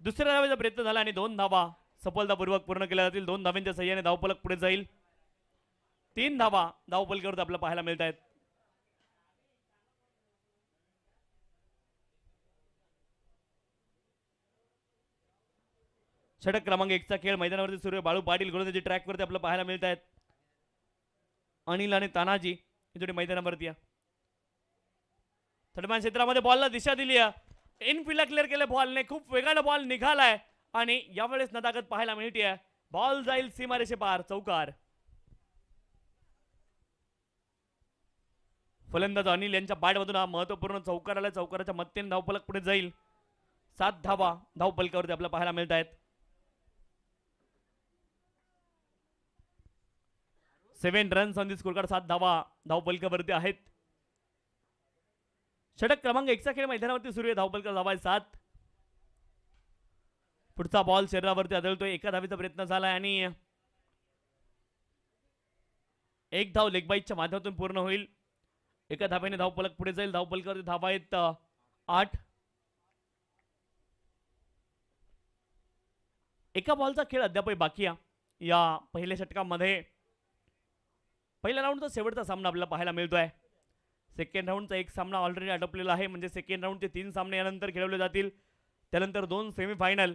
दुसऱ्या धावेचा प्रयत्न झाला आणि 2 धावा सफलतापूर्वक पूर्ण केल्या जातील. 2 धावांच्या सहाय्याने धावफलक पुढे जाईल. 3 धावा धावफलकावर आपल्याला पाहायला मिळत आहेत. षटक क्रमांक 1चा खेळ मैदानावरती सुरू आहे. बाळू पाटील गोलंदाजी ट्रॅकवरती आपल्याला पाहायला मिळत आहेत. अनिल आणि तानाजी जोडी मैदानावरती आहे. थर्डमॅन क्षेत्रामध्ये बॉलला दिशा दिली आहे. इनफिल्डला क्लिअर केले बॉलने. खूप वेगाने बॉल निघालाय आणि यावेळेस नदागत पाहायला मिळते. बॉल जाईल सीमारेषे पार. चौकार. फलंदाज अनिल यांच्या बॅटमधून हा महत्वपूर्ण चौकार आला. चौकाराच्या मदतीने धावफलक पुढे जाईल. 7 धावा धावफलकावरती आपल्याला पाहायला मिळत आहेत. 7 रन्स ऑन दी स्कोरकार्ड. 7 धावा धावफलकावरती आहेत. षटक क्रमांक 1चा खेळ मैदानावरती सुरू आहे. धावफलक धावा 7. पुढचा बॉल शरीरावरती आदळतोय. एका धावेचा प्रयत्न झालाय आणि एक धाव लेग बाईटच्या माध्यमातून पूर्ण होईल. एका धावेने धावफलक पुढे जाईल. धावफलकावरती धावा आहेत 8. एका बॉलचा खेळ अद्यापही बाकी आहे. या पहिल्या षटकामध्ये पहिल्या राऊंडचा शेवटचा सामना आपल्याला पाहायला मिळतोय. सेकंड राऊंडचा एक सामना ऑलरेडी आटोपलेला आहे. म्हणजे सेकंड राऊंडचे 3 सामने यानंतर खेळवले जातील. त्यानंतर 2 सेमीफायनल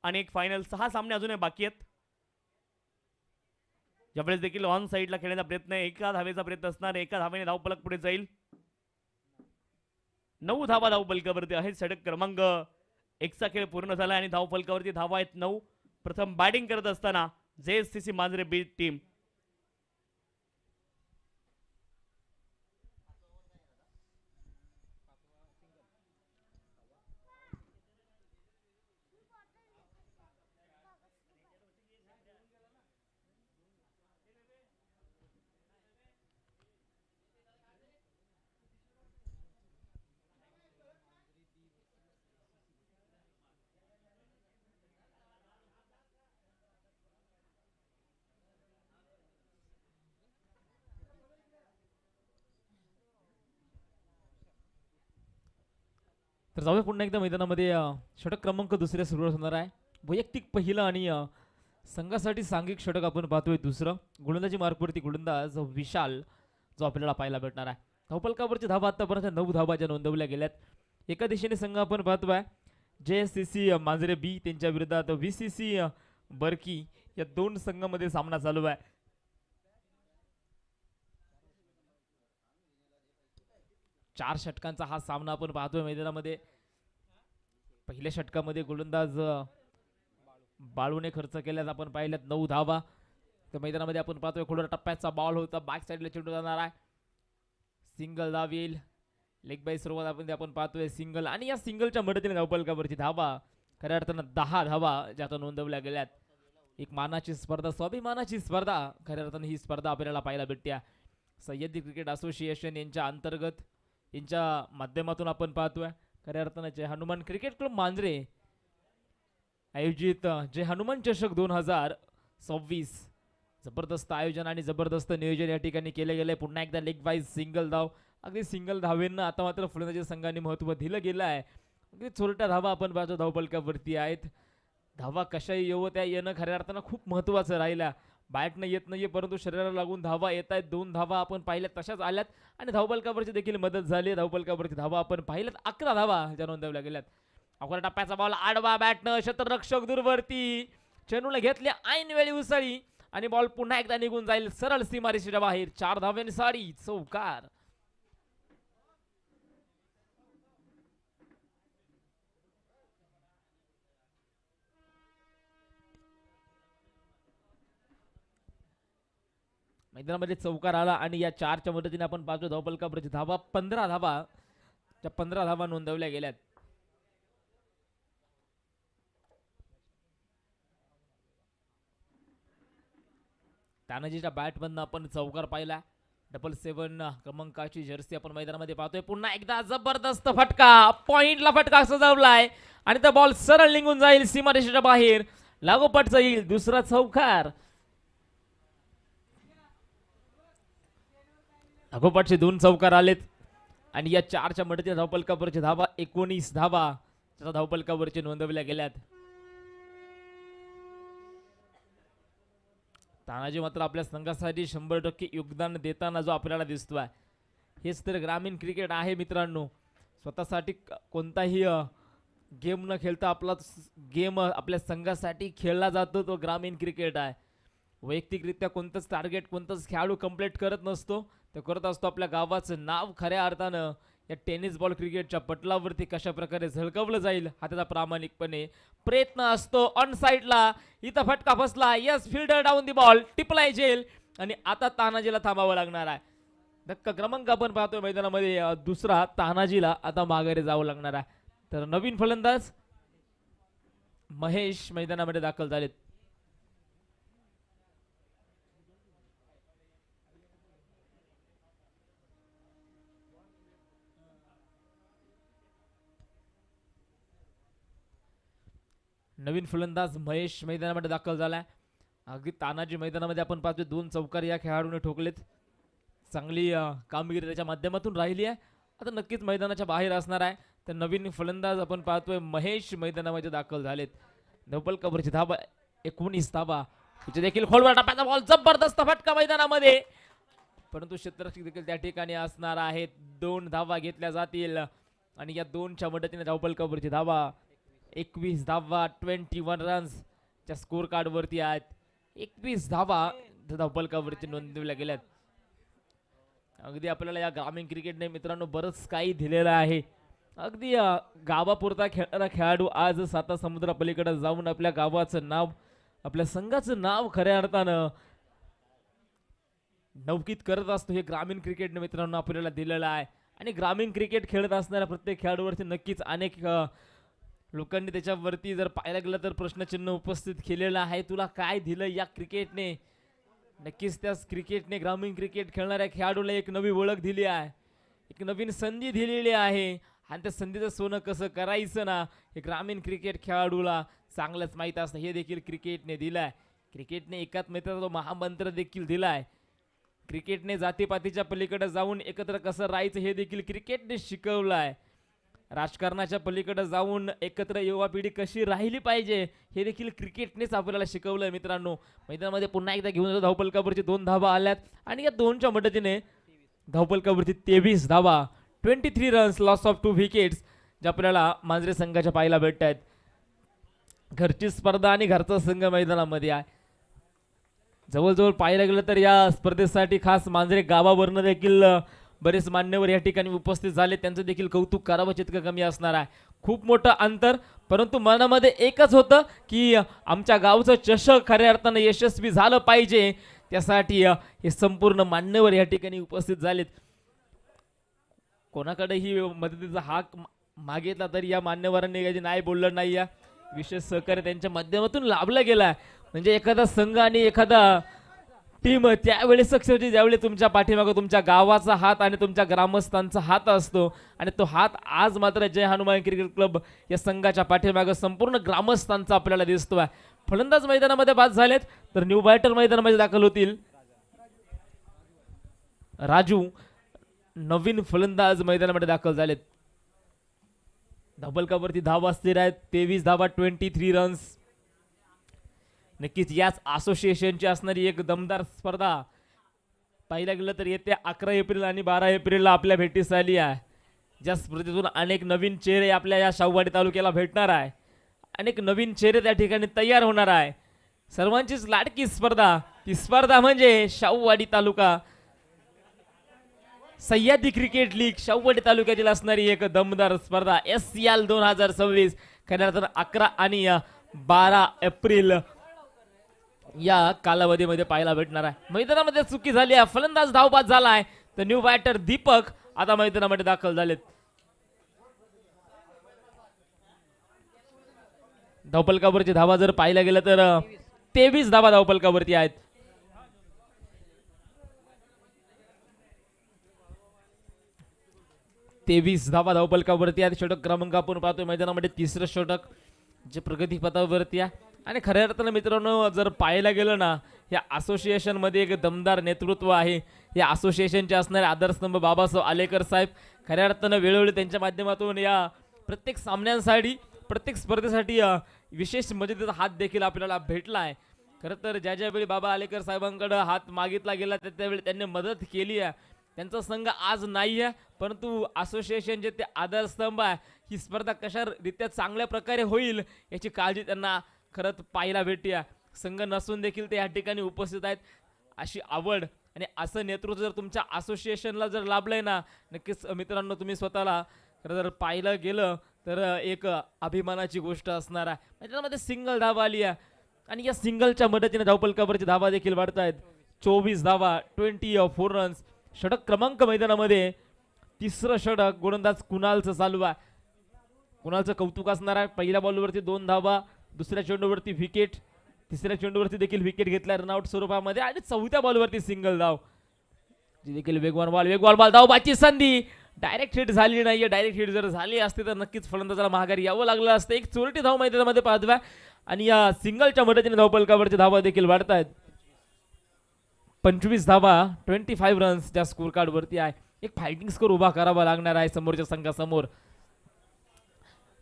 आणि एक फायनल. 6 सामने अजूनही बाकी आहेत. यावेळेस देखील ऑन साईडला खेळण्याचा प्रयत्न आहे. एका धावेचा प्रयत्न असणार. एका धावेने धावफलक पुढे जाईल. 9 धावा धावफलकावरती आहेत. षटक क्रमांक 1चा खेळ पूर्ण झाला आणि धावफलकावरती धावा आहेत 9. प्रथम बॅटिंग करत असताना JSCC मांजरे बी टीम. तर जाऊया पुन्हा एकदा मैदानामध्ये. षटक क्रमांक 2 सुरुवात होणार आहे. वैयक्तिक पहिलं आणि संघासाठी सांघिक षटक आपण पाहतोय 2. गोलंदाजी मार्कवरती गोलंदाज विशाल जो आपल्याला पाहायला भेटणार आहे. धावफलकावरची धावा आतापर्यंत 9 धावा ज्या नोंदवल्या गेल्यात. एका दिशेने संघ आपण पाहतोय JSCC मांजरे बी त्यांच्या विरोधात VCC बर्की. या 2 संघामध्ये सामना चालू आहे. चार षटकांचा हा सामना आपण पाहतोय मैदानामध्ये. पहिल्या षटकामध्ये गोलंदाज बाळूने खर्च केल्यास आपण पाहिल्यात 9 धावा. तर मैदानामध्ये आपण पाहतोय खोडर टप्प्याचा बॉल होता. बॅक साईडला चेंडू जाणार आहे. सिंगल धाव येईल. लेग बाय सुरुवात आपण पाहतोय सिंगल आणि या सिंगलच्या मदतीने धावफलकावरची धावा खऱ्या अर्थानं 10 धावा ज्यात नोंदवल्या गेल्यात. एक मानाची स्पर्धा, स्वाभिमानाची स्पर्धा खऱ्या अर्थानं ही स्पर्धा आपल्याला पाहायला भेटते. सह्याद्री क्रिकेट असोसिएशन यांच्या अंतर्गत यांच्या माध्यमातून आपण पाहतोय खऱ्या अर्थानं जय हनुमान क्रिकेट क्लब मांजरे आयोजित जय हनुमान चषक 2026 जबरदस्त आयोजन आणि जबरदस्त नियोजन या ठिकाणी केले गेले. पुन्हा एकदा लेग वाईज सिंगल धाव. अगदी सिंगल धावेंना आता मात्र फलंदाजी संघाने महत्त्व दिलं गेलं आहे. अगदी चोरट्या धावा आपण पाहतो धावफलकावरती आहेत. धावा कशाही येवो त्या येणं खऱ्या अर्थानं खूप महत्त्वाचं राहिलं. बॅटनं येत नाहीये परंतु शरीराला लागून धावा येत आहेत. 2 धावा आपण पाहिल्यात तशाच आल्यात आणि धावफलकावरची देखील मदत झाली. धावफलकावरची धावा आपण पाहिल्यात 11 धावा ज्या नोंदवल्या गेल्यात. अकरा टप्प्याचा बॉल आडवा बॅटनं क्षेत्ररक्षक दूरवरती चेंडूला घेतले ऐन वेळी उसळी आणि बॉल पुन्हा एकदा निघून जाईल सरळ सीमारेषेच्या बाहेर. 4 धाव्यांनी साडी चौकार. मैदानामध्ये चौकार आला आणि या 4च्या मदतीने आपण पाहतो धावफलकावरची धावा 15 धावा. त्या 15 धावा नोंदवल्या गेल्यात. तानाजीच्या बॅटमधनं आपण चौकार पाहिला. 777 क्रमांकाची जर्सी आपण मैदानामध्ये पाहतोय. पुन्हा एकदा जबरदस्त फटका, पॉइंटला फटका सजवलाय आणि तो बॉल सरळ निघून जाईल सीमारेषेच्या बाहेर. लागोपाठचा येईल दुसरा चौकार. लागोपाठचे 2 चौकार आलेत आणि या 4च्या मदतीने धावफलकावरची धावा 19 धावा. धावपलकावरती नोंदवल्या गेल्यात. तानाजी मात्र आपल्या संघासाठी 100% योगदान देताना जो आपल्याला दिसतोय, हेच तर ग्रामीण क्रिकेट आहे मित्रांनो. स्वतःसाठी कोणताही गेम न खेळता आपला गेम आपल्या संघासाठी खेळला जातो, तो ग्रामीण क्रिकेट आहे. वैयक्तिकरित्या कोणतंच टार्गेट कोणतंच खेळाडू कंप्लीट करत नसतो, तो करत असतो आपल्या गावाचं नाव खऱ्या अर्थानं या टेनिस बॉल क्रिकेटच्या पटलावरती कशा प्रकारे झळकवलं जाईल हा त्याचा प्रामाणिकपणे प्रयत्न असतो. ऑन साईडला इथं फटका फसला, yes fielder down the ball, टिपलाय जेल आणि आता तानाजीला थांबावं लागणार आहे. धक्का क्रमांक आपण पाहतोय मैदानामध्ये दुसरा, तानाजीला आता माघारी जावं लागणार आहे. तर नवीन फलंदाज महेश मैदानामध्ये दाखल झालेत. नवीन फलंदाज महेश मैदानामध्ये दाखल झालाय. अगदी तानाजी मैदानामध्ये आपण पाहतोय 2 चौकार या खेळाडूने ठोकलेत. चांगली कामगिरी त्याच्या माध्यमातून राहिली आहे. आता नक्कीच मैदानाच्या बाहेर असणार आहे. तर नवीन फलंदाज आपण पाहतोय महेश मैदानामध्ये दाखल झालेत. धवपल कव्हरची धाबा 19 धाबा, तिथे देखील खोलवर टापाचा बॉल, जबरदस्त फटका मैदानामध्ये, परंतु क्षेत्ररक्षक देखील त्या ठिकाणी असणार आहेत. 2 धावा घेतल्या जातील आणि या 2च्या मदतीने धवपल कव्हरची धाबा 21 धावा 21 रन्स च्या स्कोर कार्ड वरती आहेत. 21 धावा धवपलकावरती नोंदवल्या गेल्यात. अगदी आपल्याला या ग्रामीण क्रिकेटने मित्रांनो बरंच काही दिलेलं आहे. अगदी गावापुरता खेळणारा खेळाडू आज साता समुद्रा पलीकडे जाऊन आपल्या गावाचं नाव, आपल्या संघाचं नाव खऱ्या अर्थानं नौकीत करत असतो. हे ग्रामीण क्रिकेटने मित्रांनो आपल्याला दिलेलं आहे. आणि ग्रामीण क्रिकेट खेळत असणाऱ्या प्रत्येक खेळाडूवरती नक्कीच अनेक लोकांनी त्याच्यावरती जर पाहायला गेलं तर प्रश्नचिन्ह उपस्थित केलेलं आहे. तुला काय दिलं या क्रिकेटने? नक्कीच त्याच क्रिकेटने ग्रामीण क्रिकेट खेळणाऱ्या खेळाडूला एक नवी ओळख दिली आहे, एक नवीन संधी दिलेली आहे. आणि त्या संधीचं सोनं कसं करायचं ना, हे ग्रामीण क्रिकेट खेळाडूला चांगलंच माहीत असतं. हे देखील क्रिकेटने दिलं आहे. क्रिकेटने एकात्मतेचा जो महामंत्र देखील दिला आहे. क्रिकेटने जातीपातीच्या पलीकडे जाऊन एकत्र कसं राहायचं हे देखील क्रिकेटने शिकवलं आहे. राजकारणाच्या पलीकडे जाऊन एकत्र युवा पिढी कशी राहिली पाहिजे हे देखील क्रिकेटनेच आपल्याला शिकवलंय मित्रांनो. मैदानामध्ये पुन्हा एकदा घेऊन धावपलकावरती 2 धावा आल्यात आणि या 2च्या मदतीने धावपलकावरती 23 धावा 23 रन्स, लॉस ऑफ 2 विकेट्स जे आपल्याला मांजरे संघाच्या पाहायला भेटत आहेत. घरची स्पर्धा आणि घरचा संघ मैदानामध्ये आहे. जवळजवळ पाहायला गेलं तर या स्पर्धेसाठी खास मांजरे गावावरनं देखील बरेच मान्यवर या ठिकाणी उपस्थित झाले. त्यांचं देखील कौतुक करावं तितकं कमी असणार आहे. खूप मोठं अंतर, परंतु मनामध्ये एकच होतं की आमच्या गावचं चषक खऱ्या अर्थानं यशस्वी झालं पाहिजे. त्यासाठी हे संपूर्ण मान्यवर या ठिकाणी उपस्थित झालेत. कोणाकडेही मदतीचा हाक मागितला तरी या मान्यवरांनी काही नाही बोललं नाही. या विशेष सहकार्य त्यांच्या माध्यमातून लाभलं गेलं आहे. म्हणजे एखादा संघ आणि एखादा टीम त्यावेळेस सक्सेस होती ज्यावेळी तुमच्या पाठीमागं तुमच्या गावाचा हात आणि तुमच्या ग्रामस्थांचा हात असतो. आणि तो हात आज मात्र जय हनुमान क्रिकेट क्लब या संघाच्या पाठीमागं संपूर्ण ग्रामस्थांचा आपल्याला दिसतोय. फलंदाज मैदानामध्ये बाद झालेत तर न्यू बॅटर मैदानामध्ये दाखल होतील. राजू नवीन फलंदाज मैदानामध्ये दाखल झालेत. धावपलकावरती धावा स्थिर आहेत. 23 धावा 23 रन्स. नक्कीच याच असोसिएशनची असणारी एक दमदार स्पर्धा पाहिला गेलं तर येत्या 11 एप्रिल आणि 12 एप्रिलला आपल्या भेटीस आली आहे. ज्या स्पर्धेतून अनेक नवीन चेहरे आपल्या या शाहूवाडी तालुक्याला भेटणार आहे. अनेक नवीन चेहरे त्या ठिकाणी तयार होणार आहे. सर्वांचीच लाडकी स्पर्धा, ती स्पर्धा म्हणजे शाहूवाडी तालुका सह्याद्री क्रिकेट लीग शाहूवाडी तालुक्यातील असणारी एक दमदार स्पर्धा SCL 2026 खऱ्या अर्थानं 11 आणि 12 एप्रिल या कालावधीमध्ये पाहायला भेटणार आहे. मैदानामध्ये चुकी झाली आहे. फलंदाज धावबाद झालाय तर न्यू बॅटर दीपक आता मैदानामध्ये दाखल झालेत. धावपलकावरची धावा जर पाहायला गेलं तर 23 धावा धावपलकावरती आहेत. तेवीस धावा धावपलकावरती आहेत. षटक क्रमांक आपण पाहतोय मैदानामध्ये 3रं षटक जे प्रगतीपथावरती आहे. आणि खऱ्या अर्थानं मित्रांनो जर पाहायला गेलं ना, या असोसिएशन मध्ये एक दमदार नेतृत्व आहे. या असोसिएशनचे असणारे आधारस्तंभ बाबासाहेब आलेकर साहेब खऱ्या अर्थानं वेळोवेळी त्यांच्या माध्यमातून या प्रत्येक सामन्यांसाठी प्रत्येक स्पर्धेसाठी विशेष मदतीचा हात देखील आपल्याला भेटला आहे. खरं तर ज्या ज्यावेळी बाबा आलेकर साहेबांकडे हात मागितला गेला त्यावेळी त्यांनी मदत केली आहे. त्यांचा संघ आज नाही आहे, परंतु असोसिएशन जे ते आधारस्तंभ आहे, ही स्पर्धा कशारित्या चांगल्या प्रकारे होईल याची काळजी त्यांना खरंच पाहायला भेटते. संघ नसून देखील ते या ठिकाणी उपस्थित आहेत. अशी आवड आणि असं नेतृत्व जर तुमच्या असोसिएशनला जर लाभलंय ना, नक्कीच मित्रांनो तुम्ही स्वतःला खरं जर पाहिलं गेलं तर एक अभिमानाची गोष्ट असणार आहे. त्याच्यामध्ये सिंगल धावा आली आहे आणि या सिंगलच्या मदतीने धावपलकावरची धावा देखील वाढत आहेत. 24 धावा, 24 रन्स. षटक क्रमांक मैदानामध्ये तिसरं षटक गोलंदाज कुणालचं चालू आहे. कुणालचं कौतुक असणार आहे. पहिल्या बॉलवरती 2 धावा, दुसऱ्या चेंडूवरती विकेट, तिसऱ्या चेंडूवरती देखील विकेट घेतला रनआउट स्वरूपामध्ये आणि चौथ्या बॉलवरती सिंगल धाव. जी देखील वेगवान बॉल धावबाची संधी. डायरेक्ट हिट झाली नाहीये. डायरेक्ट हिट जर झाली असती तर नक्कीच फलंदाजाला माघारी यावं लागलं असतं. एक चोरटी धाव मैदानामध्ये पाहतोय आणि या सिंगलच्या मदतीने धावपलकावरची धावा देखील वाढत आहेत. 25 धावा, 25 रन्स त्या स्कोर कार्ड वरती आहे. एक फायटिंग स्कोर उभा करावा लागणार आहे समोरच्या संघासमोर.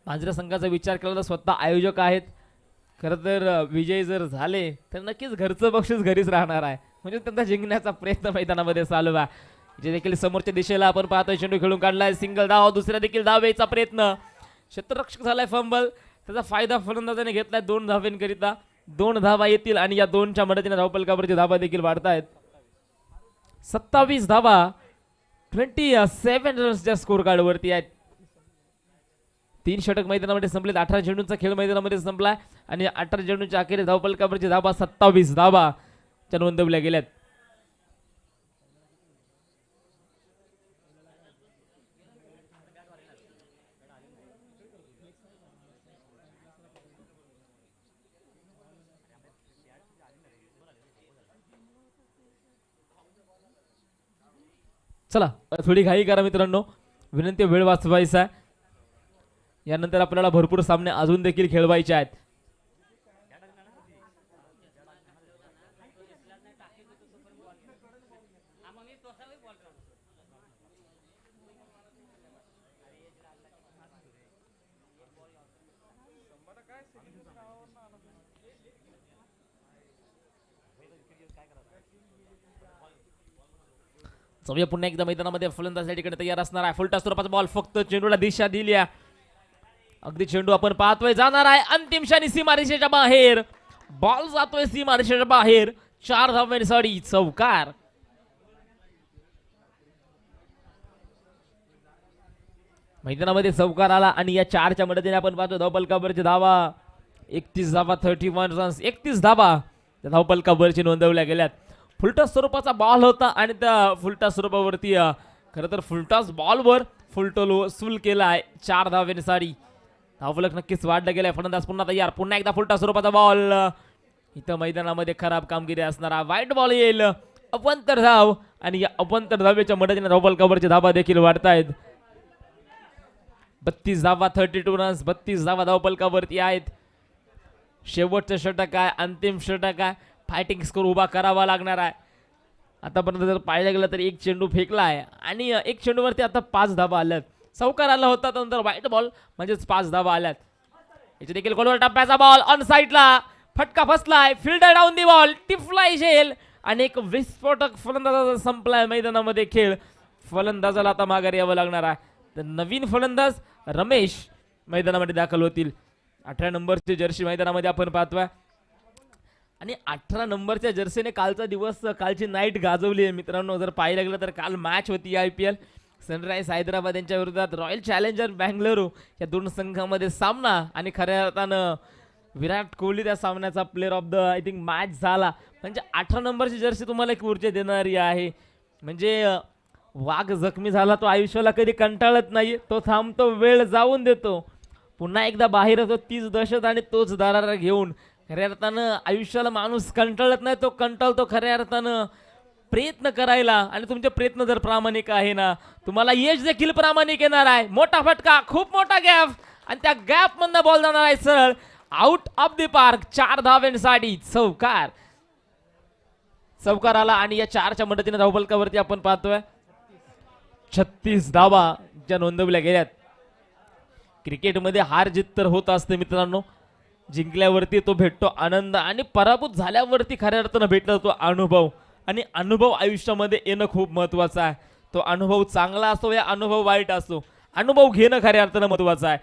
मांजरा संघाचा विचार केला तर स्वतः आयोजक आहेत. खरं तर विजय जर झाले तर नक्कीच घरचं बक्षीस घरीच राहणार आहे. म्हणजे त्यांना जिंकण्याचा प्रयत्न मैदानामध्ये चालू आहे. जे देखील समोरच्या दिशेला आपण पाहतोय चेंडू खेळून काढलाय. सिंगल धाव, दुसऱ्या देखील धाव यायचा प्रयत्न. क्षेत्ररक्षक झालाय फंबल. त्याचा फायदा फलंदाजाने घेतलाय 2 धावेंकरिता. 2 धावा येतील आणि या 2च्या मदतीने धावपलकावरची धावा देखील वाढतायत. 27 धावा, 27 रन्सच्या स्कोर कार्ड वरती आहेत. 3 षटक मैदानामध्ये संपलेत. 18 चेंडूंचा खेळ मैदानामध्ये संपलाय आणि 18 चेंडूंच्या अखेरीस धावपलकावरची धावा 27 धावा च्या नोंदवल्या गेल्यात. चला थोडी घाई करा मित्रांनो. विनंती वेळ वाचवायचा आहे. यानंतर आपल्याला भरपूर सामने अजून देखील खेळवायचे आहेत. जाऊया पुन्हा एकदा मैदानामध्ये फलंदाज या ठिकाणी तयार असणार आहे. फुलटा स्वरूपाचा बॉल फक्त चेंडूला दिशा दिली आहे. अगदी चेंडू आपण पाहतोय जाणार आहे अंतिम क्षणी सीमारेषेच्या बाहेर. बॉल जातोय सीमारेषेच्या बाहेर. 4 धावांसाठी चौकार. मैदानामध्ये चौकार आला आणि या 4च्या मदतीने आपण पाहतो धावपलकावरची धावा 31 धावा, 31 रन्स. 31 धावा त्या धावपलकावरची नोंदवल्या गेल्यात. फुलटा स्वरूपाचा बॉल होता आणि त्या फुलटा स्वरूपावरती खरं तर फुलटाच बॉलवर फुलटोलो सुल केला आहे. 4 धावेसाठी धावफलक नक्कीच वाढला गेलाय. फलंदाज पुन्हा तयार. पुन्हा एकदा फुलटा स्वरूपाचा बॉल. इथं मैदानामध्ये खराब कामगिरी असणारा वाईट बॉल येईल. अवंतर धाव आणि या अवंतर धावेच्या मदतीने धावपलकावरची धावा देखील वाढतायत. 32 धावा, 32 रन्स. 32 धावा धावपलकावरती आहेत. शेवटचं षटक आहे, अंतिम षटक आहे. फायटिंग स्कोर उभा करावा लागणार आहे. आतापर्यंत जर पाहायला गेलं तर एक चेंडू फेकला आहे आणि एक चेंडूवरती आता 5 धावा आल्यात. चौकार आला होता त्यानंतर व्हाईट बॉल म्हणजेच 5 धावा आल्यात. याचे देखील गोलवर टप्प्याचा बॉल ऑन साईडला फटका फसलाय. फिल्डर डाऊन दी बॉल टिफलाय झेल आणि एक विस्फोटक फलंदाजाचा संपलाय मैदानामध्ये खेळ. फलंदाजाला आता माघारी यावं लागणार आहे. तर नवीन फलंदाज रमेश मैदानामध्ये दाखल होतील. 18 नंबरची जर्सी मैदानामध्ये आपण पाहतोय आणि 18 नंबरच्या जर्सीने कालचा दिवस कालची नाईट गाजवली आहे मित्रांनो. जर पाहायला गेलं तर काल मॅच होती IPL. सनराइज हैदराबाद यांच्या विरोधात रॉयल चॅलेंजर बँगलोरू या 2 संघामध्ये सामना आणि खऱ्या अर्थानं विराट कोहली त्या सामन्याचा player of the I think match झाला. म्हणजे 18 नंबरची जर्सी तुम्हाला एक ऊर्जा देणारी आहे. म्हणजे वाघ जखमी झाला तो आयुष्याला कधी कंटाळत नाही. तो थांबतो, वेळ जाऊन देतो, पुन्हा एकदा बाहेर येतो तीच दहशत आणि तोच दरारा घेऊन. खऱ्या अर्थानं आयुष्याला माणूस कंटाळत नाही, तो कंटाळतो खऱ्या अर्थानं प्रयत्न करायला. आणि तुमचे प्रयत्न जर प्रामाणिक आहे ना तुम्हाला यश देखील प्रामाणिक येणार आहे. मोठा फटका, खूप मोठा गॅप आणि त्या गॅप मधनं बॉल जाणार आहे सरळ आउट ऑफ द पार्क. 4 धावांसाठी चौकार. चौकार आला आणि या 4च्या मदतीने धावफलकावरती आपण पाहतोय 36 धावा ज्या नोंदवल्या गेल्यात. क्रिकेटमध्ये हार जीत तर होत असते मित्रांनो. जिंकल्यावरती तो भेटतो आनंद आणि पराभूत झाल्यावरती खऱ्या अर्थानं भेटला तो अनुभव. आणि अनुभव आयुष्यामध्ये येणं खूप महत्वाचं आहे. तो अनुभव चांगला असो या अनुभव वाईट असो, अनुभव घेणं खऱ्या अर्थानं महत्वाचं आहे.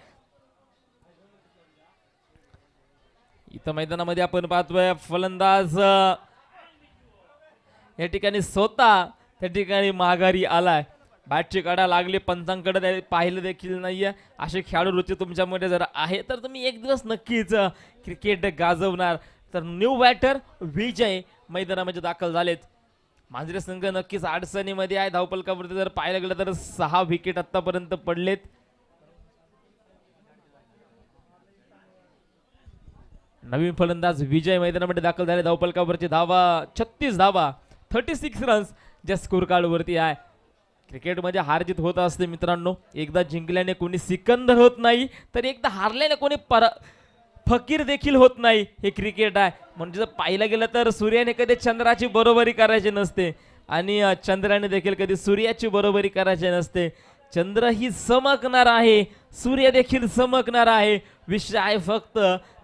इथं मैदानामध्ये आपण पाहतोय फलंदाज या ठिकाणी स्वतः त्या ठिकाणी माघारी आलाय. बॅटची कडा लागली, पंचांकडे पाहिलं देखील नाहीये. असे खेळाडू रुची तुमच्यामध्ये जर आहे तर तुम्ही एक दिवस नक्कीच क्रिकेट गाजवणार. तर न्यू बॅटर विजय मैदानामध्ये दाखल झालेत. मांजरे संघ नक्कीच अडचणीमध्ये आहे. धावपलकावरती जर पाहायला गेलं तर 6 विकेट आतापर्यंत पडलेत. नवीन फलंदाज विजय मैदानामध्ये दाखल झाले. धावपलकावरची धावा 36 धावा, 36 रन्स ज्या स्कोर कार्ड वरती आहे. क्रिकेटमध्ये हार जीत होत असते मित्रांनो. एकदा जिंकल्याने कोणी सिकंदर होत नाही, तर एकदा हारल्याने कोणी फकीर देखील होत नाही. हे क्रिकेट आहे. म्हणजे जर पाहिलं गेलं तर सूर्याने कधी चंद्राची बरोबरी करायची नसते आणि चंद्राने देखील कधी सूर्याची बरोबरी करायची नसते. चंद्र ही चमकणार आहे, सूर्य देखील चमकणार आहे. विषय आहे फक्त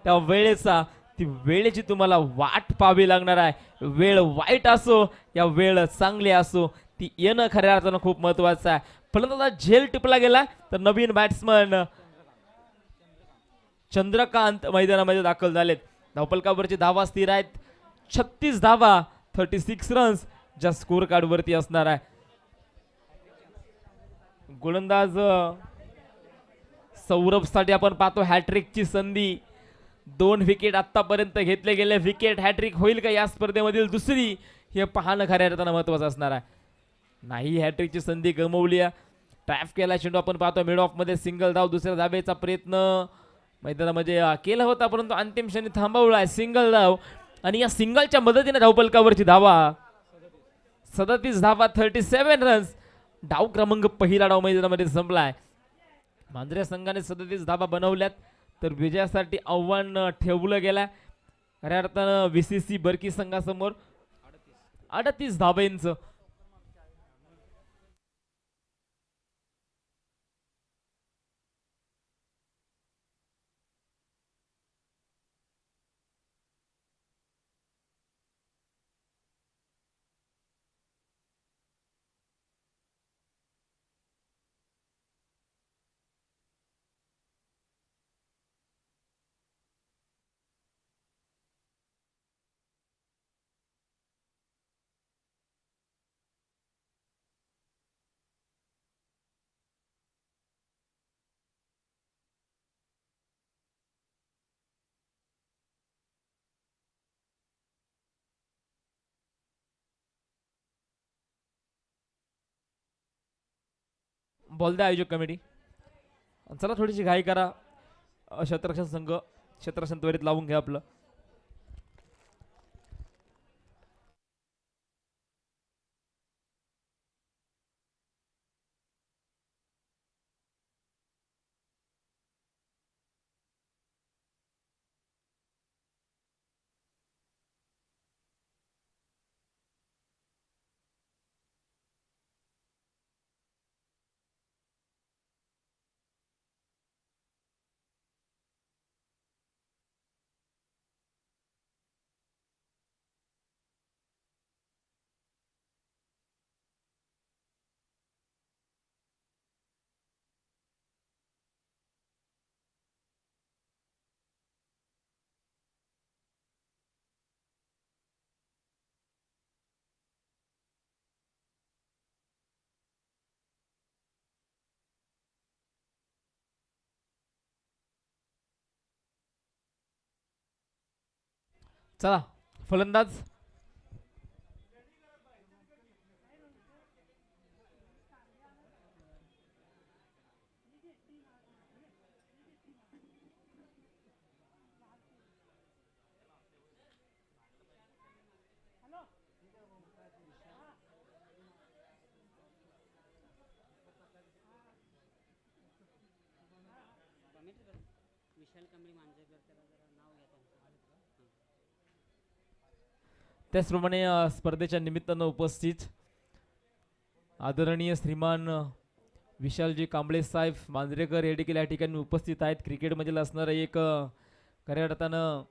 त्या वेळेचा. ती वेळेची तुम्हाला वाट पाहावी लागणार आहे. वेळ वाईट असो या वेळ चांगली असो, ती येणं खऱ्या अर्थानं खूप महत्वाचं आहे. फलंदाज झेल टिपला गेला तर नवीन बॅट्समन चंद्रकांत मैदानामध्ये दाखल झालेत. धावपलकावरची धावा स्थिर आहेत 36 धावा, 36 रन्स ज्या स्कोर कार्ड वरती असणार आहे. गोलंदाज सौरभ साठी आपण पाहतो हॅट्रिकची संधी. 2 विकेट आतापर्यंत घेतले गेले. विकेट हॅट्रिक होईल का या स्पर्धेमधील दुसरी, हे पाहणं खऱ्या अर्थानं महत्वाचं असणार आहे. नाही, हॅट्रिकची संधी गमवली. ट्रॅप केला चेंडू आपण पाहतो मिड ऑफ मध्ये. सिंगल धाव, दुसऱ्या धावेचा प्रयत्न मैदानामध्ये केला होता परंतु अंतिम क्षणी थांबवलाय. सिंगल धाव आणि या सिंगलच्या मदतीने धावपलकावरची धावा 37 धावा, 37 रन्स. डाव क्रमांक पहिला डाव मैदानामध्ये संपलाय. मांजरे संघाने 37 धावा बनवल्यात तर विजयासाठी आव्हान ठेवलं गेलं. खऱ्या अर्थानं VCC बर्की संघासमोर 38 धाब्यांचं. बॉल द्या आयोजक कमिटी. चला थोडीशी घाई करा. क्षेत्ररक्षण संघ क्षेत्ररक्षण त्वरित लावून घ्या आपलं. चला फलंदाज त्याचप्रमाणे स्पर्धेच्या निमित्तानं उपस्थित आदरणीय श्रीमान विशालजी कांबळे साहेब मांजरेकर हे देखील या ठिकाणी उपस्थित आहेत. क्रिकेटमधील असणारं एक खऱ्या अर्थानं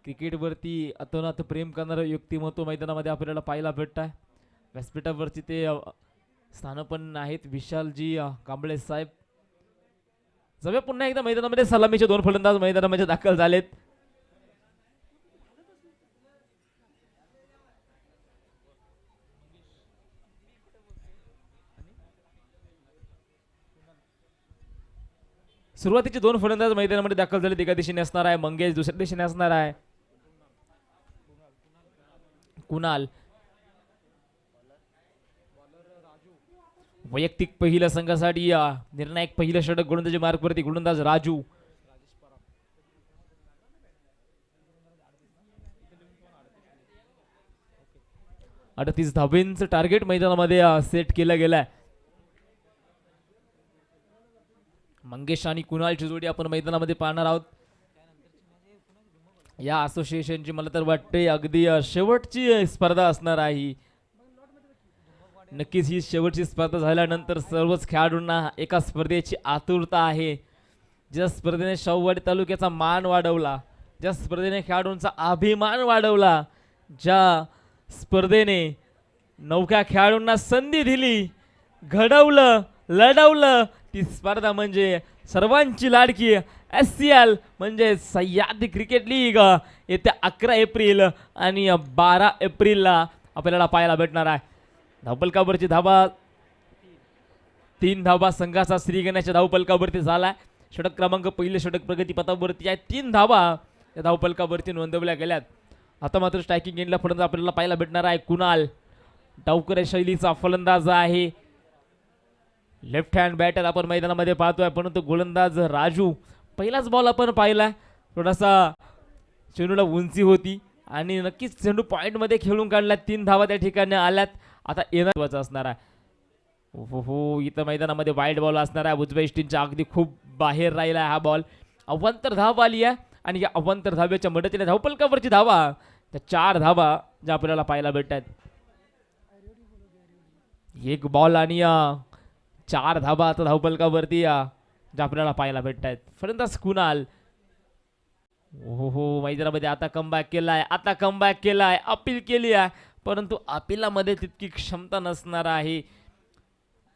क्रिकेटवरती अतोनात प्रेम करणारं व्यक्तिमत्व मैदानामध्ये आपल्याला पाहायला भेटत आहे. व्यासपीठावरती ते स्थान पण आहेत विशालजी कांबळे साहेब. जाऊया पुन्हा एकदा मैदानामध्ये. सलामीचे 2 फलंदाज मैदानामध्ये दाखल झालेत. सुरुवातीचे 2 फलंदाज मैदानामध्ये दाखल झाले. एका दिशेने असणार आहे मंगेश, दुसऱ्या दिशेने असणार आहे कुणाल. वैयक्तिक पहिल्या संघासाठी निर्णायक पहिलं षटक गोलंदाजी मार्कवरती गोलंदाज राजू. अडतीस धावेंचं टार्गेट मैदानामध्ये सेट केलं गेलंय. मंगेश आणि कुणालची जोडी आपण मैदानामध्ये पाहणार आहोत. या असोसिएशनची मला तर वाटते अगदी शेवटची स्पर्धा असणार आहे. नक्कीच ही शेवटची स्पर्धा झाल्यानंतर सर्वच खेळाडूंना एका स्पर्धेची आतुरता आहे. ज्या स्पर्धेने शाहूवाडी तालुक्याचा मान वाढवला, ज्या स्पर्धेने खेळाडूंचा अभिमान वाढवला, ज्या स्पर्धेने नवख्या खेळाडूंना संधी दिली, घडवलं, लढवलं, ती स्पर्धा म्हणजे सर्वांची लाडकी SCL म्हणजे सह्याद्री क्रिकेट लीग. येत्या 11 एप्रिल आणि 12 एप्रिलला आपल्याला पाहायला भेटणार आहे. धावपलकावरची धावा 3 धावा संघाचा श्रीगण्याच्या धावपलकावरती झालाय. षटक क्रमांक पहिले षटक प्रगतीपथावरती आहे. 3 धावा या धावपलकावरती नोंदवल्या गेल्यात. आता मात्र स्ट्रायकिंग एंडला फलंदाज आपल्याला पाहायला भेटणार आहे कुणाल. डावकर शैलीचा फलंदाज आहे. लेफ्ट हँड बॅटर आपण मैदानामध्ये पाहतोय, परंतु गोलंदाज राजू. पहिलाच बॉल आपण पाहिलाय, थोडासा चेंडूला उंची होती आणि नक्कीच चेंडू पॉईंटमध्ये खेळून काढला. 3 धावा त्या ठिकाणी आल्यात. आता येणार असणार आहे. हो इथं मैदानामध्ये वाईड बॉल असणार आहे. उजव्या इष्टींच्या अगदी खूप बाहेर राहिला हा बॉल. अवांतर धाव आली आहे आणि या अवांतर धाव्याच्या मदतीने धावपलकावरची धावा त्या 4 धावा ज्या आपल्याला पाहायला भेटतात. 1 बॉल आणि 4 धावा आता धावपलकावरती ज्या आपल्याला पाहायला भेटतात. फलंदाज कुणाल. हो मैदानामध्ये आता कमबॅक केलाय, अपील केली आहे, परंतु अपिलामध्ये तितकी क्षमता नसणार आहे.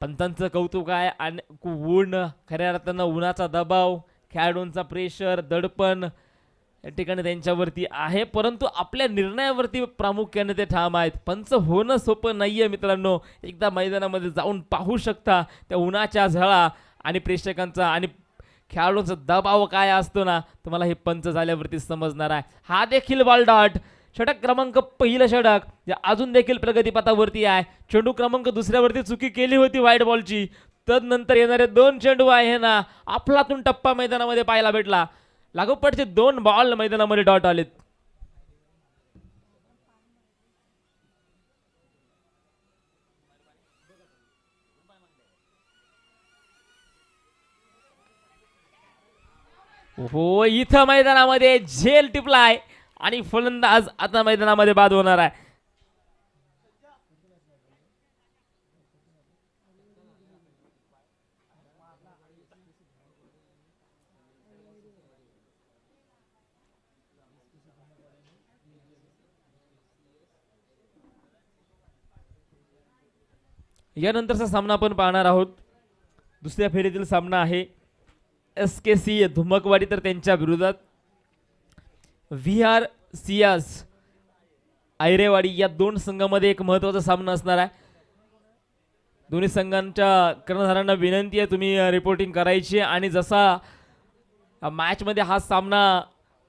पंतांचं कौतुक आहे आणि ऊन, खऱ्या अर्थानं उन्हाचा दबाव, खेळाडूंचा प्रेशर, दडपण या ठिकाणी त्यांच्यावरती आहे, परंतु आपल्या निर्णयावरती प्रामुख्याने ते ठाम आहेत. पंच होणं सोपं नाहीये मित्रांनो. एकदा मैदानामध्ये जाऊन पाहू शकता त्या उन्हाच्या झळा आणि प्रेक्षकांचा आणि खेळाडूंचा दबाव काय असतो ना, तुम्हाला हे पंच झाल्यावरती समजणार आहे. हा देखील बॉल डॉट. षटक क्रमांक पहिलं षटक जे अजून देखील प्रगतीपथावरती आहे. चेंडू क्रमांक दुसऱ्यावरती चुकी केली होती वाईट बॉलची. तदनंतर येणारे 2 चेंडू आहे ना, आपलातून टप्पा मैदानामध्ये पाहायला भेटला. लागोपाठचे 2 बॉल मैदानामध्ये डॉट आलेत. हो इथं मैदानामध्ये झेल टिपलाय आणि फलंदाज आता मैदानामध्ये बाद होणार आहे. यानंतरचा सामना आपण पाहणार आहोत. दुसऱ्या फेरीतील सामना आहे SKC धुमकवाडी तर त्यांच्या विरोधात VR सियास आयरेवाडी. या 2 संघामध्ये एक महत्त्वाचा सामना असणार आहे. दोन्ही संघांच्या कर्णधारांना विनंती आहे तुम्ही रिपोर्टिंग करायची आणि जसा मॅचमध्ये हा सामना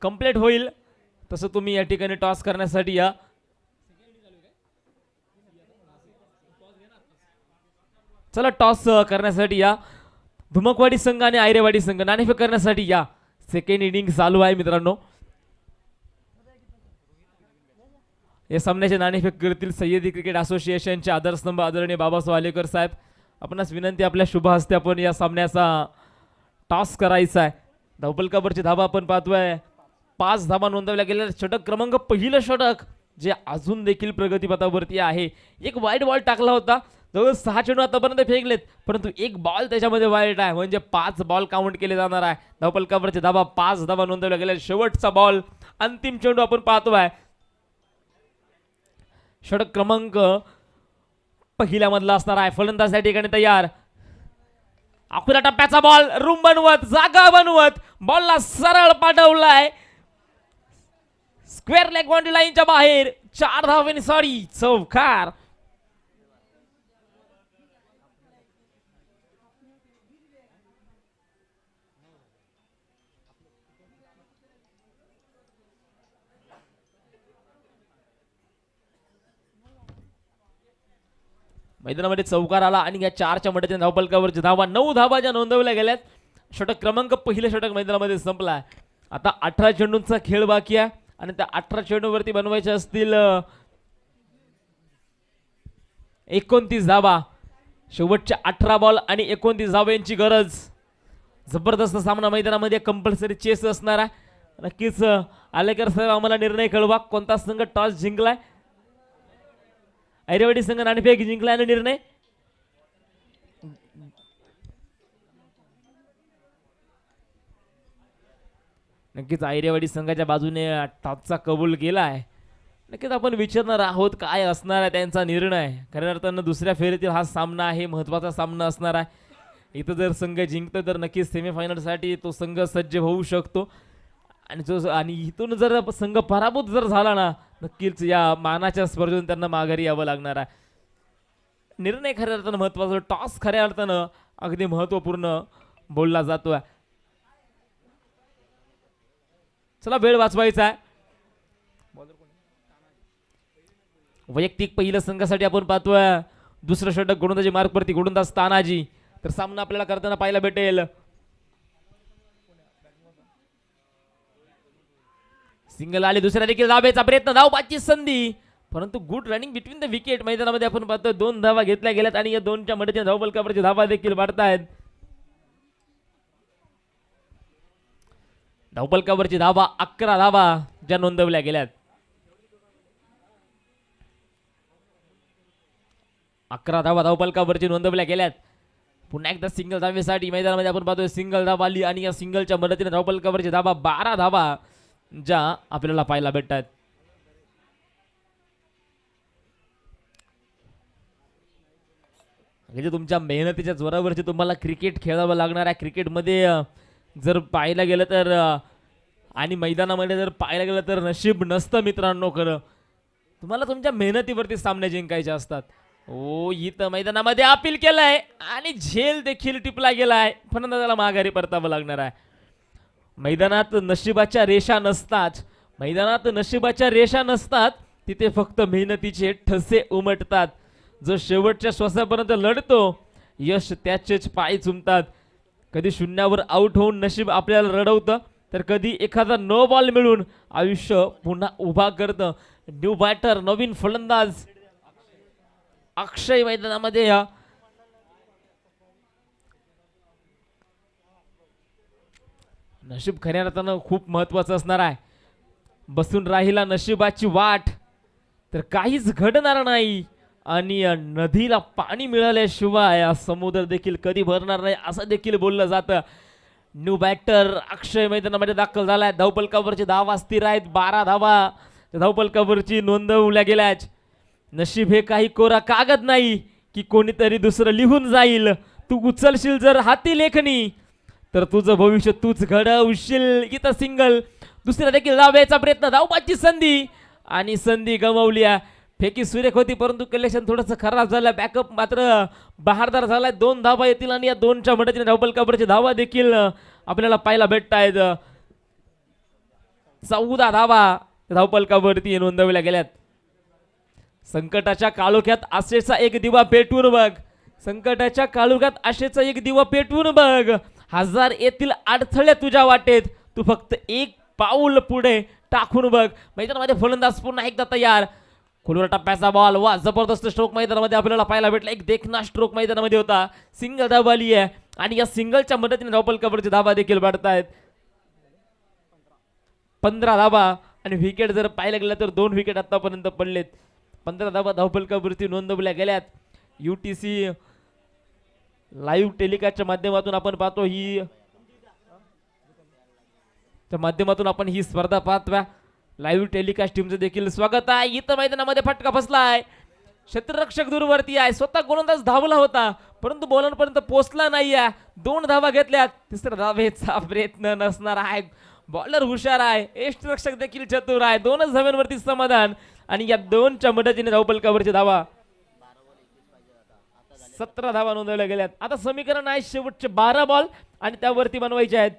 कंप्लीट होईल तसं तुम्ही या ठिकाणी टॉस करण्यासाठी या. चला टॉस करण्यासाठी या. धुमकवाडी संघ आणि आयरेवाडी संघ नाणेफेक करण्यासाठी या. सेकंड इनिंग चालू आहे मित्रांनो. या सामन्याचे नाणेफेक करतील सह्याद्री क्रिकेट असोसिएशनचे आधारस्तंभ आदरणीय बाबासाहेब आलेकर साहेब. आपणास विनंती आपल्या शुभ हस्ते आपण या सामन्याचा टॉस करायचा आहे. धावपलकावरची धावा आपण पाहतोय. 5 धावा नोंदवल्या गेल्या. षटक क्रमांक पहिलं षटक जे अजून देखील प्रगतीपथावरती आहे. एक वाईड बॉल टाकला होता जवळ 6 चेंडू आतापर्यंत फेकलेत, परंतु एक बॉल त्याच्यामध्ये वाईट आहे, म्हणजे 5 बॉल काउंट केले जाणार आहे. धावफलकावरचे धावा 5 धावा नोंदवल्या गेल्या. शेवटचा बॉल, अंतिम चेंडू आपण पाहतोय. षटक क्रमांक पहिल्या मधला असणार आहे. फलंदाज त्या ठिकाणी तयार. अखुरा टप्प्याचा बॉल, रूम बनवत, जागा बनवत, बॉलला सरळ पाठवलाय स्क्वेअर लेग बाउंड्री लाईनच्या बाहेर. 4 धावांनी सॉरी चौकार. मैदानामध्ये चौकार आला आणि या 4च्या मध्याच्या धावफलकावरची धावा 9 धावा ज्या नोंदवल्या गेल्यात. षटक क्रमांक पहिलं षटक मैदानामध्ये संपला. आता 18 चेंडूंचा खेळ बाकी आहे आणि त्या 18 चेंडूवरती बनवायचे असतील 29 धावा. शेवटच्या 18 बॉल आणि 29 धावांची गरज. जबरदस्त सामना मैदानामध्ये कंपल्सरी चेस असणार आहे. नक्कीच आलेकर साहेब आम्हाला निर्णय कळवा, कोणता संघ टॉस जिंकलाय. ऐरेवाडी संघ नाणेफेक जिंकला आणि निर्णय नक्कीच ऐरेवाडी संघाच्या बाजूने टॉसचा कबूल केला आहे. नक्कीच आपण विचारणार आहोत काय असणार आहे त्यांचा निर्णय. खऱ्या अर्थानं दुसऱ्या फेरीतील हा सामना आहे, महत्त्वाचा सामना असणार आहे. इथं जर संघ जिंकतो तर नक्कीच सेमीफायनलसाठी तो संघ सज्ज होऊ शकतो आणि इथून जर संघ पराभूत जर झाला ना, नक्कीच या मानाच्या स्पर्धेतून त्यांना माघारी यावं लागणार आहे. निर्णय खऱ्या अर्थानं महत्त्वाचा, टॉस खऱ्या अर्थानं अगदी महत्त्वपूर्ण बोलला जातोय. चला वेळ वाचवायचा आहे. वैयक्तिक पहिल्या संघासाठी आपण पाहतोय दुसरं षटक गोलंदाजी मार्कवरती गोलंदाज तानाजी. तर सामना आपल्याला करताना पाहायला भेटेल. सिंगल आले, दुसऱ्या देखील धावेचा प्रयत्न, धावबाची संधी, परंतु good running between the wicket. मैदानामध्ये आपण पाहतोय 2 धावा घेतल्या गेल्यात आणि या 2च्या मध्याच्या धावफलकावरची धावा देखील वाढतायत. धावफलकावरची धावा 11 धावा ज्या नोंदवल्या गेल्यात. 11 धावा धावफलकावरची नोंदवल्या गेल्यात. पुन्हा एकदा सिंगल धावेसाठी मैदानामध्ये आपण पाहतोय सिंगल धावा आली आणि या सिंगलच्या मदतीने धावफलकावरची धावा 12 धावा ज्या आपल्याला पाहायला भेटतात. म्हणजे तुमच्या मेहनतीच्या जोरावरती तुम्हाला क्रिकेट खेळावं लागणार आहे. क्रिकेटमध्ये जर पाहायला गेलं तर आणि मैदानामध्ये जर पाहायला गेलं तर नशीब नसतं मित्रांनो. खरं तुम्हाला तुमच्या मेहनतीवरती सामने जिंकायचे असतात. ओ इथं मैदानामध्ये अपील केलंय आणि झेल देखील टिपला गेलाय. फलंदाजाला माघारी परतावं लागणार आहे. मैदानात नशिबाच्या रेषा नसतात, मैदानात नशिबाच्या रेषा नसतात, तिथे फक्त मेहनतीचे ठसे उमटतात. जो शेवटच्या श्वासापर्यंत लढतो यश त्याचेच पाय चुमतात. कधी शून्यावर आउट होऊन नशीब आपल्याला रडवतं, तर कधी एखादा नो बॉल मिळून आयुष्य पुन्हा उभा करतं. न्यू बॅटर नवीन फलंदाज अक्षय मैदानामध्ये या नशीब खऱ्या अर्थानं खूप महत्वाचं असणार आहे. बसून राहिला नशिबाची वाट तर काहीच घडणार नाही आणि नदीला पाणी मिळाल्याशिवाय समुद्र देखील कधी भरणार नाही असं देखील बोललं जातं. न्यू बॅटर अक्षय मैदानामध्ये दाखल झालाय. धावफलकावरची धावा स्थिर आहेत, 12 धावा धावफलकावरची नोंदवल्या गेल्याच. नशीब हे काही कोरा कागद नाही की कोणीतरी दुसरं लिहून जाईल. तू उचलशील जर हाती लेखणी तर तुझं भविष्य तूच घडवशील. इथं सिंगल, दुसऱ्या देखील धावायचा प्रयत्न, धावबाची संधी आणि संधी गमावली. फेकी सुरेख होती परंतु कलेक्शन थोडंसं खराब झालं. बॅकअप मात्र बहारदार झालाय. 2 धावा येतील आणि या 2च्या मदतीने धावफलकावरची धावा देखील आपल्याला पाहायला भेटत आहेत. 14 धावा धावफलकावरती नोंदवल्या गेल्यात. संकटाच्या काळोख्यात आशेचा एक दिवा पेटवून बघ, संकटाच्या काळोख्यात आशेचा एक दिवा पेटवून बघ. 1000 येथील अडथळे तुझ्या वाटेत, तू फक्त एक पाऊल पुढे टाकून बघ. मैदानामध्ये फलंदाज पुन्हा एकदा तयार. खोलवर टप्प्याचा बॉल, वा जबरदस्त स्ट्रोक मैदानामध्ये आपल्याला पाहायला भेटला. एक देखना स्ट्रोक मैदानामध्ये होता. सिंगल धावा आली आहे आणि या सिंगलच्या मदतीने धावफलकावरची धावा देखील वाढतायत. 15 धावा आणि विकेट जर पाहायला गेलं तर 2 विकेट आतापर्यंत पडलेत. 15 धावा धावफलकावरती नोंदवल्या गेल्यात. UTC लाईव्ह टेलिकास्टच्या माध्यमातून आपण पाहतो त्या माध्यमातून आपण ही स्पर्धा पाहतोय. लाईव्ह टेलिकास्ट टीमचं देखील स्वागत आहे. इथं मैदानामध्ये फटका बसलाय, क्षेत्ररक्षक दूरवरती आहे, स्वतः गोलंदाज धावला होता परंतु बॉलरपर्यंत पोहोचला नाहीये. 2 धावा घेतल्यात, तिसऱ्या धावेचा प्रयत्न नसणार आहे. बॉलर हुशार आहे, यष्टिरक्षक देखील चतुर आहे. 2च धाव्यांवरती समाधान आणि या 2च्या मदतीने धावपलकावरची धावा 17 धावा नोंदवल्या गेल्यात. आता समीकरण आहे शेवटचे 12 बॉल आणि त्यावरती बनवायचे आहेत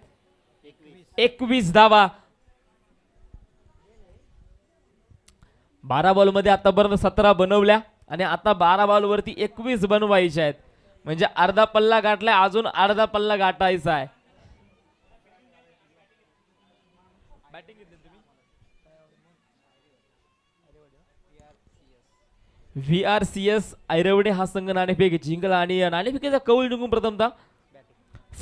21 धावा. 12 बॉल मध्ये आतापर्यंत 17 बनवल्या आणि आता 12 बॉल वरती 21 बनवायचे आहेत. म्हणजे अर्धा पल्ला गाठलाय, अजून अर्धा पल्ला गाठायचा आहे. VRCS ऐरवडे हा संघ नाणेफेक जिंकला आणि नाणेफेकीचा कौल जिंकून प्रथमतः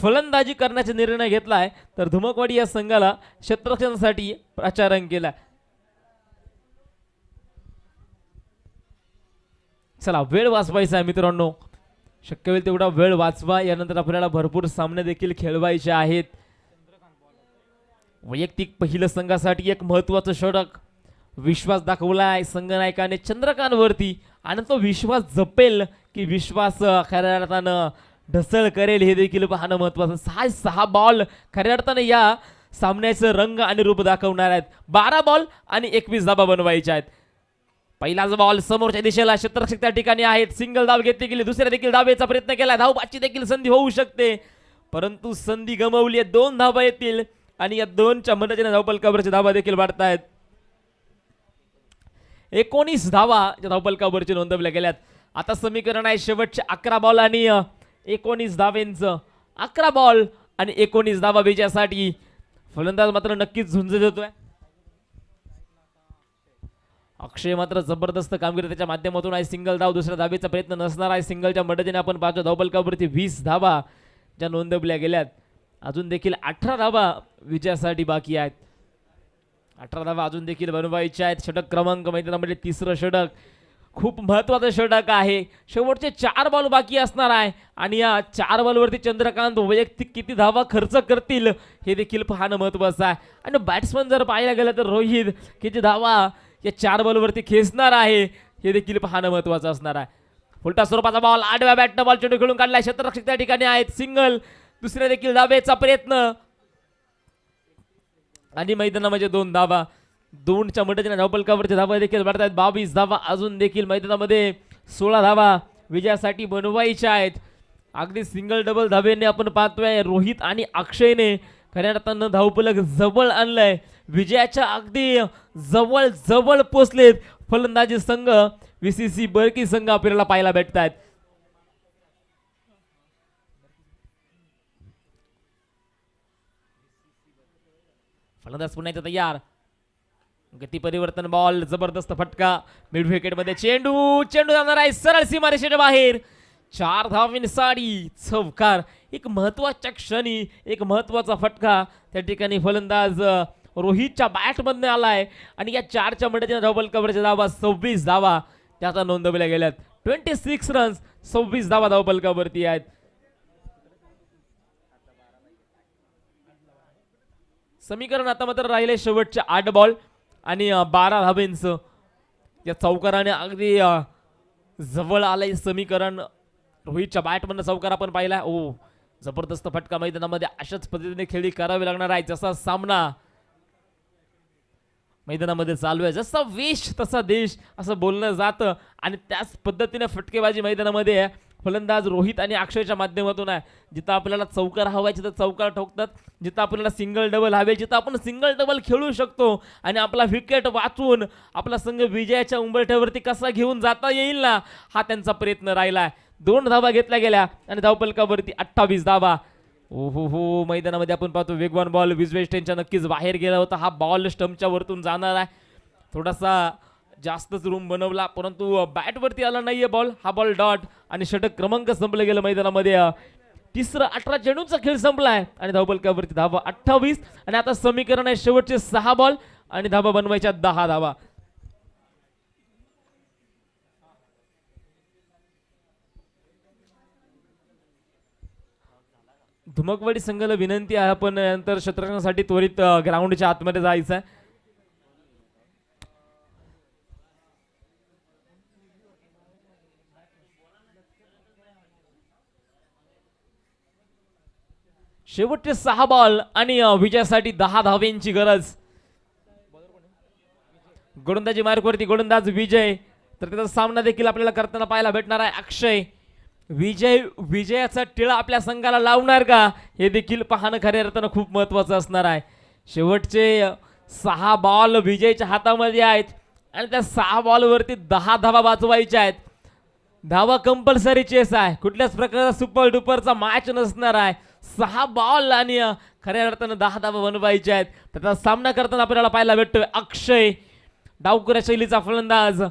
फलंदाजी करण्याचा निर्णय घेतलाय. तर धुमकवाडी या संघाला क्षेत्ररक्षणासाठी प्राचारण केला. चला वेळ वाचवायचा आहे मित्रांनो, शक्य होईल तेवढा वेळ वाचवा. यानंतर आपल्याला भरपूर सामने देखील खेळवायचे आहेत. वैयक्तिक पहिलं संघासाठी एक महत्वाचं षटक विश्वास दाखवलाय संघनायकाने चंद्रकांतवरती आणि तो विश्वास जपेल की विश्वास खऱ्या अर्थानं ढसळ करेल हे देखील पाहणं महत्वाचं. 6 बॉल खऱ्या अर्थाने या सामन्याचं रंग आणि रूप दाखवणार आहेत. 12 बॉल आणि 21 धाबा बनवायच्या आहेत. पहिलाच बॉल समोरच्या दिशेला, क्षेत्ररक्षक त्या ठिकाणी आहेत. सिंगल धाव घेतली गेली, दुसऱ्या देखील धावेचा प्रयत्न केला. धावबाची देखील संधी होऊ शकते परंतु संधी गमावली आहे. 2 धावा येतील आणि या 2च्या मदतीने धावपलकावरची धावा देखील वाढतायत. 19 धावा या धावपलकावरची नोंदवल्या गेल्यात. आता समीकरण आहे शेवटचे 11 बॉल आणि 19 धावेंचं. 11 बॉल आणि 19 धावा विजयासाठी फलंदाज मात्र नक्कीच झुंज देतोय. अक्षय मात्र जबरदस्त कामगिरी त्याच्या माध्यमातून आहे. सिंगल धाव, दुसऱ्या धावेचा प्रयत्न नसणार आहे. सिंगलच्या मदतीने आपण पाहतो धावपलकावरती 20 धावा ज्या नोंदवल्या गेल्यात. अजून देखील 18 धावा विजयासाठी बाकी आहेत. 18 धावा अजून देखील बनवायच्या आहेत. षटक क्रमांक मैदानामध्ये 3रं षटक खूप महत्वाचं षटक आहे. शेवटचे 4 बॉल बाकी असणार आहे आणि या 4 बॉलवरती चंद्रकांत वैयक्तिक किती धावा खर्च करतील हे देखील पाहणं महत्वाचं आहे. आणि बॅट्समन जर पाहायला गेलं तर रोहित किती धावा या 4 बॉलवरती खेचणार आहे हे देखील पाहणं महत्वाचं असणार आहे. उलटा स्वरूपाचा बॉल, आडव्या बॅटनं बॉल चेंडू खेळून काढलाय. क्षेत्ररक्षक त्या ठिकाणी आहेत. सिंगल, दुसऱ्या देखील धावेचा प्रयत्न आणि मैदानामध्ये 2 धावा. 2च्या मदतीने धावपलकावरच्या धावा देखील वाढतात. 22 धावा अजून देखील मैदानामध्ये 16 धावा विजयासाठी बनवायच्या आहेत. अगदी सिंगल डबल धावेने आपण पाहतोय रोहित आणि अक्षयने खऱ्या अर्थानं धावपलक जवळ आणलंय. विजयाच्या अगदी जवळ जवळ पोचलेत फलंदाजी संघ. VCC बर्की संघ आपल्याला पाहायला भेटतात. फलंदाज पुन्हा एकदा तयार. गती परिवर्तन, बॉल, जबरदस्त फटका मिड विकेट मध्ये. चेंडू जाणार आहे सरळ सीमारेषेच्या बाहेर. 4 धावांसाठी चौकार. एक महत्वाच्या क्षणी एक महत्वाचा फटका त्या ठिकाणी फलंदाज रोहितच्या बॅटमधून आलाय आणि या 4च्या मदतीने धावपलकावरच्या धावा 26 धावा त्याचा नोंदवल्या गेल्यात. 26 रन्स, 26 धावा धावपलकावरती आहेत. समीकरण आता मात्र राहिले शेवटचे 8 बॉल आणि 12 धावेंचं. या चौकाराने अगदी जवळ आलंय समीकरण. रोहितच्या बॅटमधून चौकार आपण पाहिला. ओ जबरदस्त फटका मैदानामध्ये अशाच पद्धतीने खेळी करावी लागणार आहे. जसा सामना मैदानामध्ये चालू आहे, जसा वेश तसा देश असं बोलणं जातं आणि त्याच पद्धतीने फटकेबाजी मैदानामध्ये फलंदाज रोहित आणि अक्षयच्या माध्यमातून आहे. जिथं आपल्याला चौकार हवाय तिथं चौकार ठोकतात, जिथं आपल्याला सिंगल डबल हवे जिथं आपण सिंगल डबल खेळू शकतो आणि आपला विकेट वाचवून आपला संघ विजयाच्या उंबरठ्यावरती कसा घेऊन जाता येईल ना, हा त्यांचा प्रयत्न राहिला. 2 धावा घेतल्या गेल्या आणि धावपलकावरती 28 धावा. हो मैदानामध्ये आपण पाहतो वेगवान बॉल विजवेस्टेनच्या नक्कीच बाहेर गेला होता. हा बॉल स्टंपच्या वरतून जाणार आहे. थोडासा जास्तच रूम बनवला परंतु बॅटवरती आला नाहीये बॉल. हा बॉल डॉट आणि षटक क्रमांक संपलं गेलं मैदानामध्ये. 18 चेंडूंचा खेळ संपलाय आणि धावपलकावरती धावा 28 आणि आता समीकरण आहे शेवटचे 6 बॉल आणि धावा बनवायच्या 10 धावा. धुमकवाडी संघाला विनंती आहे आपण नंतर क्षेत्ररक्षणासाठी त्वरित ग्राउंडच्या आतमध्ये जायचं आहे. शेवटचे 6 बॉल आणि विजयासाठी 10 धावांची गरज. गोलंदाजी मार्कवरती गोलंदाज विजय, तर त्याचा सामना देखील आपल्याला करताना पाहायला भेटणार आहे अक्षय. विजयाचा टिळा आपल्या संघाला लावणार का हे देखील पाहणं खऱ्या अर्थानं खूप महत्वाचं असणार आहे. शेवटचे 6 बॉल विजयच्या हातामध्ये आहेत आणि त्या 6 बॉलवरती 10 धावा वाचवायच्या आहेत. धावा कंपल्सरी चेस आहे, कुठल्याच प्रकारचा सुपर डुपरचा मॅच नसणार आहे. 6 बॉल आणि खऱ्या अर्थानं 10 धावा बनवायच्या आहेत. त्याचा सामना करताना आपल्याला पाहायला भेटतोय अक्षय, डावखुऱ्या शैलीचा फलंदाज.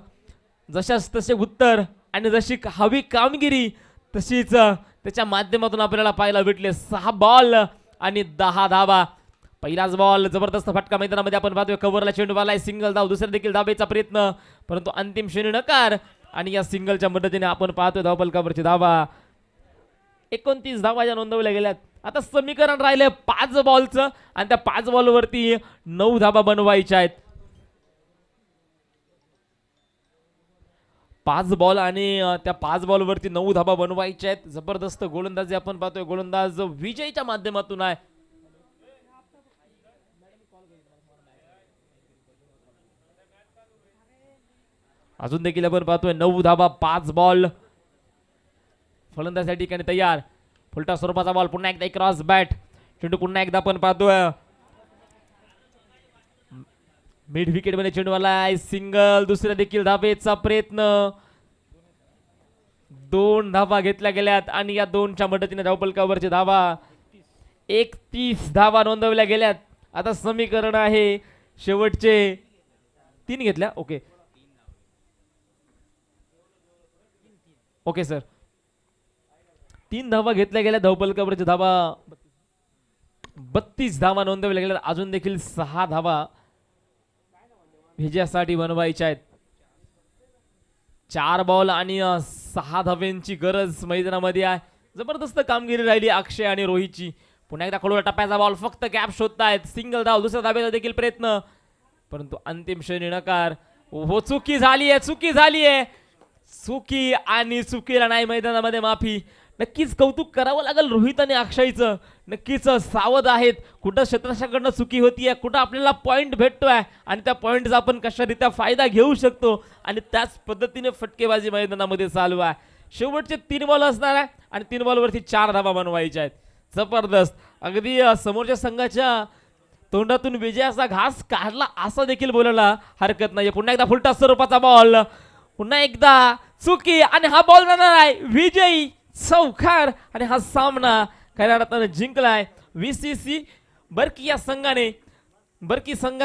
जशाच तसे उत्तर आणि जशी हवी कामगिरी तशीच त्याच्या माध्यमातून आपल्याला पाहायला भेटले. 6 बॉल आणि 10 धावा. पहिलाच बॉल जबरदस्त फटका मैदानामध्ये आपण पाहतोय, कव्हरला चेंडूवाला आहे, सिंगल धाव. दुसऱ्या देखील धावेचा प्रयत्न, परंतु अंतिम श्रेणी नकार. आणि या सिंगलच्या मदतीने आपण पाहतोय धावफलकावरची धावा 29 धावा ज्या नोंदवल्या गेल्यात. आता समीकरण राहिले 5 बॉलचं आणि त्या 5 बॉलवरती 9 धावा बनवायच्या आहेत. 5 बॉल आणि त्या 5 बॉलवरती 9 धावा बनवायच्या आहेत. जबरदस्त गोलंदाजी आपण पाहतोय, गोलंदाज विजयच्या माध्यमातून आहे. अजून देखील आपण पाहतोय 9 धावा 5 बॉल. फलंदाज या ठिकाणी तयार. फुलटा स्वरूपाचा बॉल, पुन्हा एकदा क्रॉस बॅट. चेंडू पुन्हा एकदा आपण पाहतोय मिड विकेट मध्ये चेंडूवाला आहे, सिंगल. दुसऱ्या देखील धावेचा प्रयत्न. 2 धावा घेतल्या गेल्यात आणि या 2च्या मदतीने धावफलकावरची धावा 31 धावा नोंदवल्या गेल्यात. आता समीकरण आहे शेवटचे 3 घेतल्या. ओके सर, 3 धावा घेतल्या गेल्या. धावफलकावरची धावा 32 धावा नोंदवल्या गेल्या. अजून देखील 6 धावा विजयासाठी बनवायच्या आहेत. 4 बॉल आणि 6 धाव्यांची गरज मैदानामध्ये आहे. जबरदस्त कामगिरी राहिली अक्षय आणि रोहितची. पुन्हा एकदा खडूला टप्प्याचा बॉल, फक्त गॅप शोधतायत. सिंगल धाव. दुसऱ्या धावेचा देखील प्रयत्न, परंतु अंतिम श्रेणी नकार. हो, चुकी झालीये. चुकी आणि चुकीला नाही मैदानामध्ये माफी. नक्कीच कौतुक करावं लागेल रोहित आणि अक्षयचं. नक्कीच सावध आहेत. कुठं क्षेत्ररक्षकाकडनं चुकी होतीये, कुठं आपल्याला पॉईंट भेटतोय आणि त्या पॉईंटचा आपण कशारित्या फायदा घेऊ शकतो आणि त्याच पद्धतीने फटकेबाजी मैदानामध्ये चालू आहे. शेवटचे 3 बॉल असणार आहे आणि 3 बॉलवरती 4 धावा बनवायच्या आहेत. जबरदस्त. अगदी समोरच्या संघाच्या तोंडातून विजयाचा घास काढला असं देखील बोलायला हरकत नाही. पुन्हा एकदा फुलटा स्वरूपाचा बॉल, पुन्हा एकदा चुकी आणि हा बॉल जाणार आहे विजयी चौकार आणि हा सामना खऱ्या अर्थानं जिंकलाय VCC बर्की या संघाने. बर्की संघ